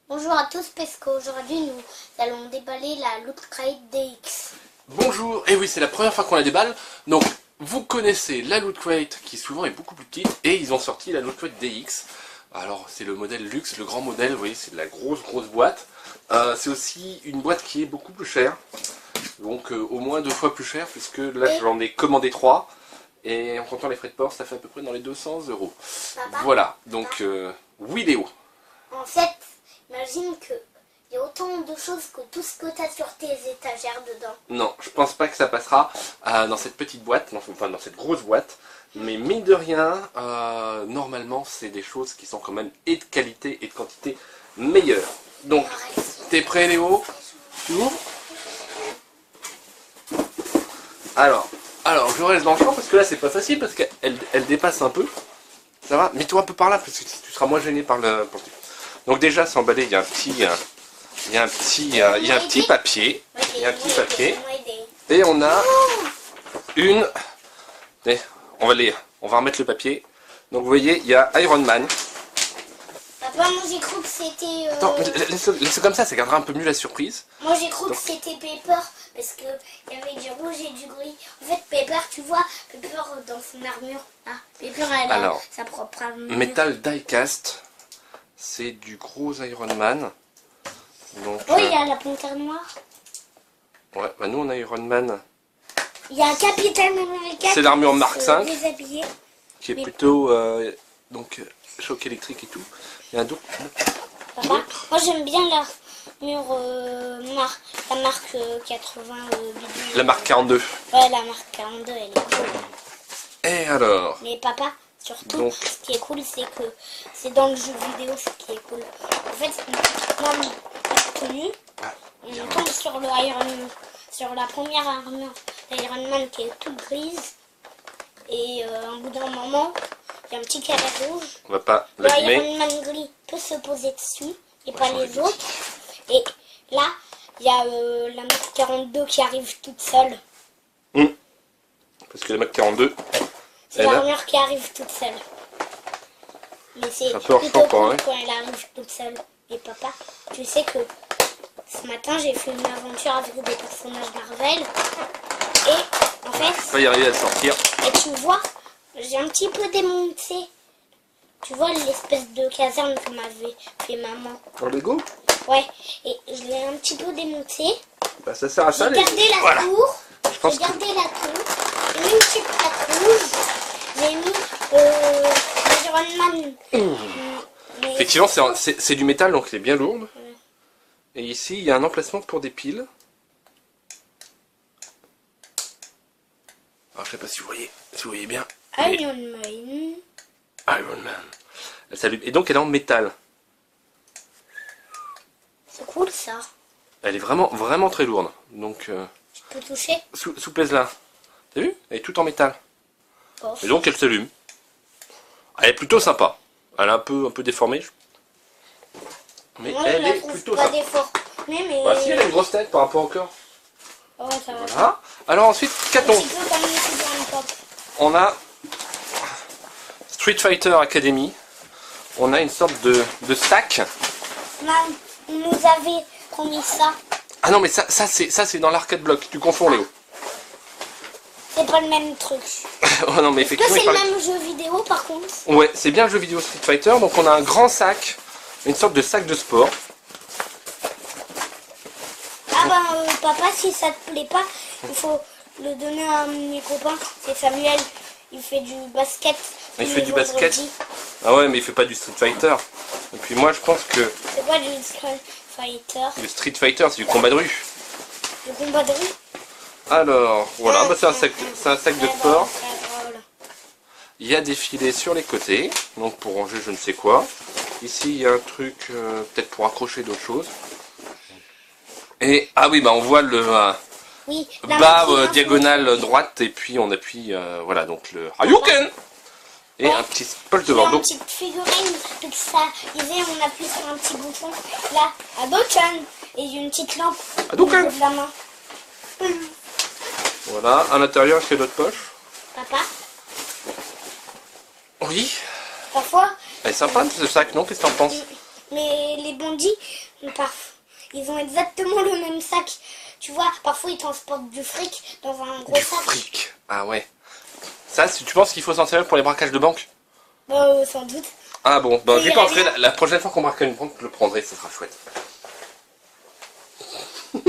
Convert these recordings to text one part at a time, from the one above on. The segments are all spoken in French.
Bonjour à tous, parce qu'aujourd'hui nous allons déballer la Loot Crate DX. Bonjour, et oui c'est la première fois qu'on la déballe, donc vous connaissez la Loot Crate qui souvent est beaucoup plus petite, et ils ont sorti la Loot Crate DX. Alors c'est le modèle luxe, le grand modèle, vous voyez c'est de la grosse boîte. C'est aussi une boîte qui est beaucoup plus chère, donc au moins 2 fois plus chère, puisque là j'en ai commandé 3, et en comptant les frais de port ça fait à peu près dans les 200 €. Papa, voilà, donc oui Léo. En fait, imagine qu'il y a autant de choses que tout ce que tu as sur tes étagères dedans. Non, je pense pas que ça passera dans cette petite boîte, enfin dans cette grosse boîte. Mais mine de rien, normalement c'est des choses qui sont quand même et de qualité et de quantité meilleures. Donc, t'es prêt Léo? Tu ouvres? Alors, je reste dans le champ parce que là c'est pas facile parce qu'elle dépasse un peu. Ça va? Mets-toi un peu par là parce que tu seras moins gêné par le... Donc déjà, c'est emballé, il y a un petit... Il y a un petit papier, et on a une, on va remettre le papier. Donc vous voyez, il y a Iron Man. Papa, moi j'ai cru que c'était... Attends, laisse comme ça gardera un peu mieux la surprise. Moi j'ai cru que c'était Pepper, parce qu'il y avait du rouge et du gris. En fait, Pepper, tu vois, Pepper dans son armure. Ah, Pepper, elle a sa propre armure. Metal Diecast, c'est du gros Iron Man. Donc, oh, il y a la panthère noire. Ouais, bah nous on a Iron Man. Il y a un Capitaine America. C'est l'armure Mark 5. Qui est plutôt choc électrique et tout. Il y a un d'autre. Moi j'aime bien l'armure la marque 80. La marque 42. Ouais, la marque 42, elle est cool. Et alors? Mais papa, surtout, ce qui est cool, c'est que c'est dans le jeu vidéo, ce qui est cool. En fait, on tombe sur sur la première armure d'Iron Man qui est toute grise. Et au bout d'un moment, il y a un petit carré rouge. On va pas le l'abîmer. Iron Man gris peut se poser dessus et pas les autres. Et là, il y a la marque 42 qui arrive toute seule. Parce que la marque 42, c'est l'armure qui arrive toute seule. Mais c'est plutôt cool quand elle arrive toute seule. Et papa, tu sais que ce matin j'ai fait une aventure avec des personnages Marvel. Et en fait... Je vais pas y arriver à le sortir. Et tu vois, j'ai un petit peu démonté. Tu vois l'espèce de caserne que m'avait fait maman. En Lego? Ouais, et je l'ai un petit peu démonté. Bah ça sert à ça. J'ai gardé la tour. J'ai gardé la tour. J'ai mis une petite plaque rouge. J'ai mis Iron Man. Effectivement, c'est du métal, donc il est bien lourd. Et ici, il y a un emplacement pour des piles. Alors, je sais pas si vous voyez bien. Iron Man. Iron Man. Elle s'allume. Et donc, elle est en métal. C'est cool ça. Elle est vraiment très lourde. Donc, tu peux toucher. Soupèse-la. T'as vu? Elle est toute en métal. Oh. Et donc, elle s'allume. Elle est plutôt sympa. Elle est un peu déformée. Mais moi, elle est plutôt sympa. Mais... Bah, si, elle a une grosse tête par rapport au corps. Oh, ça va. Voilà. Alors ensuite, qu'a-t-on? On a Street Fighter Academy. On a une sorte de sac. Maman, on nous avait promis ça. Ah non, mais ça c'est dans l'arcade block. Tu confonds, Léo. C'est pas le même truc. Oh non, mais effectivement. C'est le même jeu vidéo par contre. Ouais, c'est bien le jeu vidéo Street Fighter. Donc on a un grand sac, une sorte de sac de sport. Ah ben papa, si ça te plaît pas, il faut le donner à mes copains. C'est Samuel, il fait du basket. Il fait du basket. Ah ouais, mais il fait pas du Street Fighter. Et puis moi je pense que... C'est quoi du Street Fighter? Le Street Fighter, c'est du combat de rue. Du combat de rue? Alors, voilà, bah, c'est un sac de sport. Il y a des filets sur les côtés, donc pour ranger je ne sais quoi. Ici il y a un truc, peut-être pour accrocher d'autres choses. Et, ah oui, bah on voit le bas diagonale droite, et puis on appuie, voilà, donc le Hadouken! Et un petit spot devant. Une petite figurine pixelisée, on appuie sur un petit bouton. Là, Hadouken! Et une petite lampe Hadouken! de la main. Voilà, à l'intérieur, est-ce qu'il y a d'autres poches? Papa? Oui. Parfois. Elle est sympa ce sac, non? Qu'est-ce que t'en penses? Mais les bandits, ils ont exactement le même sac. Tu vois, parfois ils transportent du fric dans un gros Du sac. fric. Ah ouais. Ça, tu penses qu'il faut s'en servir pour les braquages de banque? Sans doute. Ah bon, Ça j'y irait penserai. bien. La prochaine fois qu'on braquera une banque, je le prendrai, ça sera chouette. Oh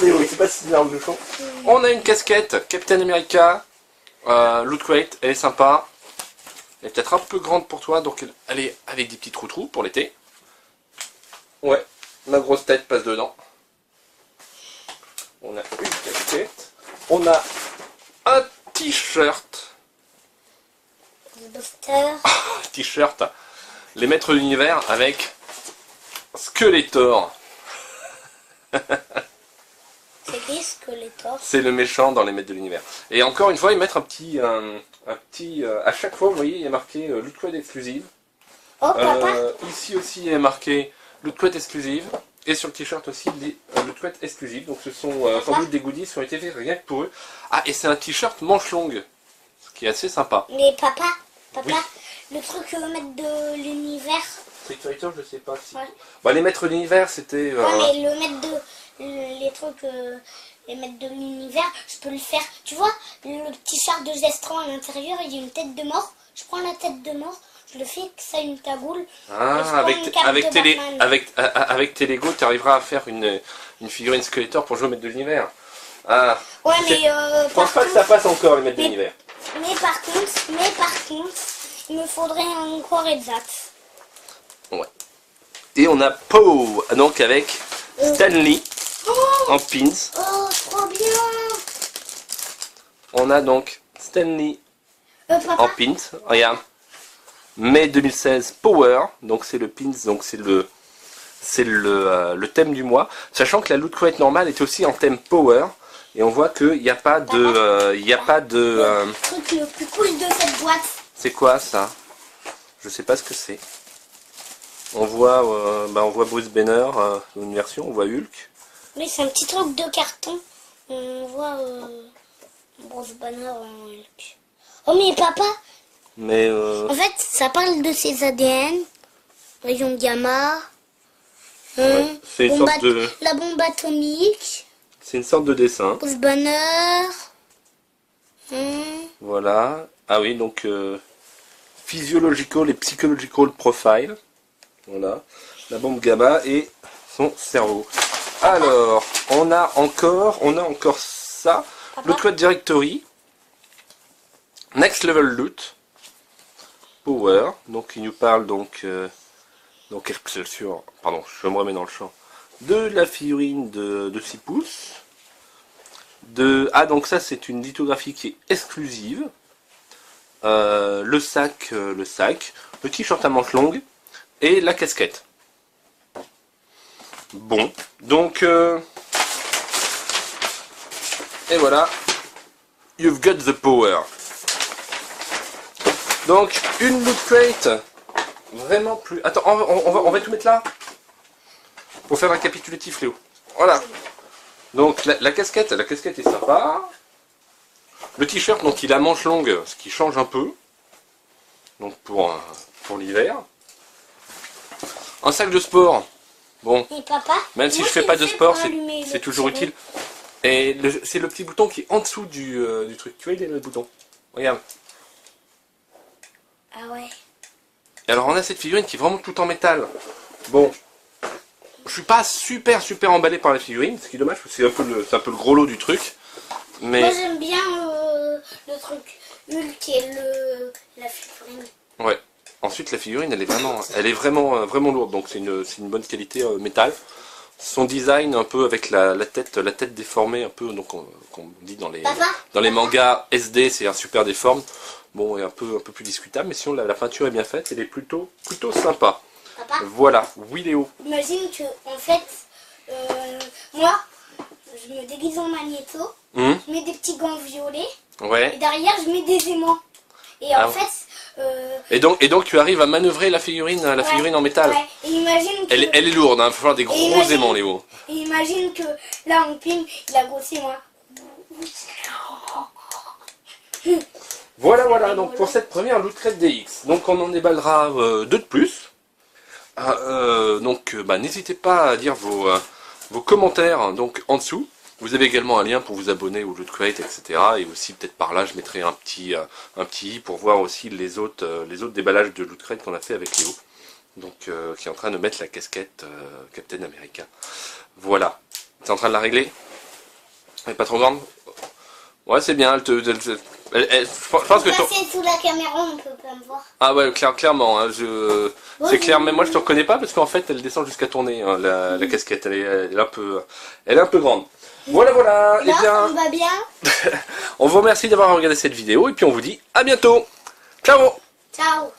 mais oui, c'est pas si bien le chant. On a une casquette Captain America, Loot Crate, elle est sympa. Elle est peut-être un peu grande pour toi, donc elle est avec des petits trous pour l'été. Ouais, ma grosse tête passe dedans. On a une casquette. On a un t-shirt. Buster. T-shirt. Les maîtres de l'univers avec Skeletor. C'est qui Skeletor? C'est le méchant dans les maîtres de l'univers. Et encore une fois, ils mettent un petit... à chaque fois, vous voyez, il y a marqué Loot Crate exclusive. Oh, papa. Ici aussi, il y a marqué Loot Crate exclusive. Et sur le t-shirt aussi, Loot Crate exclusive. Donc ce sont sans doute des goodies qui ont été faits rien que pour eux. Ah, et c'est un t-shirt manche longue. Ce qui est assez sympa. Mais papa, Oui. le truc maître de l'univers. Street Fighter, je sais pas si... Ouais. Bah, les maîtres de l'univers, c'était... Ouais, mais le maître de... Les trucs... les maîtres de l'univers, je peux le faire. Tu vois, le t-shirt de Gestran à l'intérieur, il y a une tête de mort. Je prends la tête de mort, je le fais que ça une cagoule. Et je Ah, prends une cape de Batman. avec tes Lego, tu arriveras à faire une figurine Skeletor pour jouer au maître de l'univers. Ah, Ouais, c'est- mais je pense pas que ça passe encore, les maîtres de mais- l'univers. mais par contre, il me faudrait un Quaretzat. Ouais. Et on a Poe, donc avec Stanley Oh, en pins. oh, trop bien. On a donc Stanley en Papa, pins. Regarde. Mai 2016 Power, donc c'est le pins, donc c'est le thème du mois. Sachant que la Loot Crate normale est aussi en thème Power. Et on voit qu'il n'y a pas de... le truc le plus cool de cette boîte. C'est quoi ça? Je sais pas ce que c'est. On voit Bruce Banner, une version, on voit Hulk. Mais c'est un petit truc de carton. On voit Bruce Banner en Hulk. Oh mais papa, Mais en fait ça parle de ses ADN, rayon gamma, ouais, c'est une sorte de... la bombe atomique, C'est une sorte de dessin. Bruce Banner. Voilà. Ah oui, donc physiological et psychological profile. Voilà. La bombe gamma et son cerveau. Alors, on a encore ça. Papa. Loot Crate Directory. Next Level Loot. Power. Donc il nous parle donc Excelsior. Pardon, je me remets dans le champ. De la figurine de 6 pouces. Donc ça c'est une lithographie qui est exclusive. Le sac, le t-shirt à manches longues et la casquette. Bon, donc et voilà, you've got the power. Donc une Loot Crate vraiment plus. Attends, on va tout mettre là pour faire un récapitulatif, Léo. Voilà. Donc la casquette est sympa. Le t-shirt, donc il a manche longue, ce qui change un peu. Donc pour l'hiver. Un sac de sport. Bon, Et papa, même si comment je fais tu pas le de fais sport, pour allumer c'est le toujours petit utile. Et c'est le petit bouton qui est en dessous du truc. Tu vois, il est le bouton. Regarde. Ah ouais. Et alors on a cette figurine qui est vraiment tout en métal. Bon, je suis pas super emballé par la figurine, ce qui est dommage parce que c'est un peu le gros lot du truc. Mais Moi j'aime bien le truc Hulk et la figurine. ouais. Ensuite la figurine elle est vraiment lourde, donc c'est une bonne qualité métal. Son design un peu avec la tête déformée un peu, donc qu'on dit dans les mangas SD, c'est un super déforme. Bon, et un peu plus discutable, mais sinon la peinture est bien faite, elle est plutôt sympa. Papa, Voilà, oui Léo. imagine que en fait, moi, je me déguise en magnéto, Hum, je mets des petits gants violets, et ouais. derrière je mets des aimants. Et Ah en ouais. fait, Et donc tu arrives à manœuvrer la figurine en métal. ouais, et imagine que, Elle est lourde, hein, il va falloir des gros imagine- aimants Léo. et imagine que là on pile, il a grossi moi. Voilà, donc pour cette première Loot Crate DX. Donc on en déballera deux de plus. Donc n'hésitez pas à dire vos commentaires donc en dessous. Vous avez également un lien pour vous abonner au Loot Crate, etc. Et aussi peut-être par là je mettrai un petit i pour voir aussi les autres déballages de Loot Crate qu'on a fait avec Léo. Donc qui est en train de mettre la casquette Captain America. Voilà. T'es en train de la régler? Elle est pas trop grande? Ouais, c'est bien. Je pense que passer sous la caméra, on peut pas me voir. ah ouais, clairement. Hein, c'est clair, mais moi je te reconnais pas parce qu'en fait elle descend jusqu'à ton nez, hein, la casquette. Elle est un peu grande. Voilà. Là, Et bien, ça me va bien. on vous remercie d'avoir regardé cette vidéo et puis on vous dit à bientôt. Ciao. Ciao.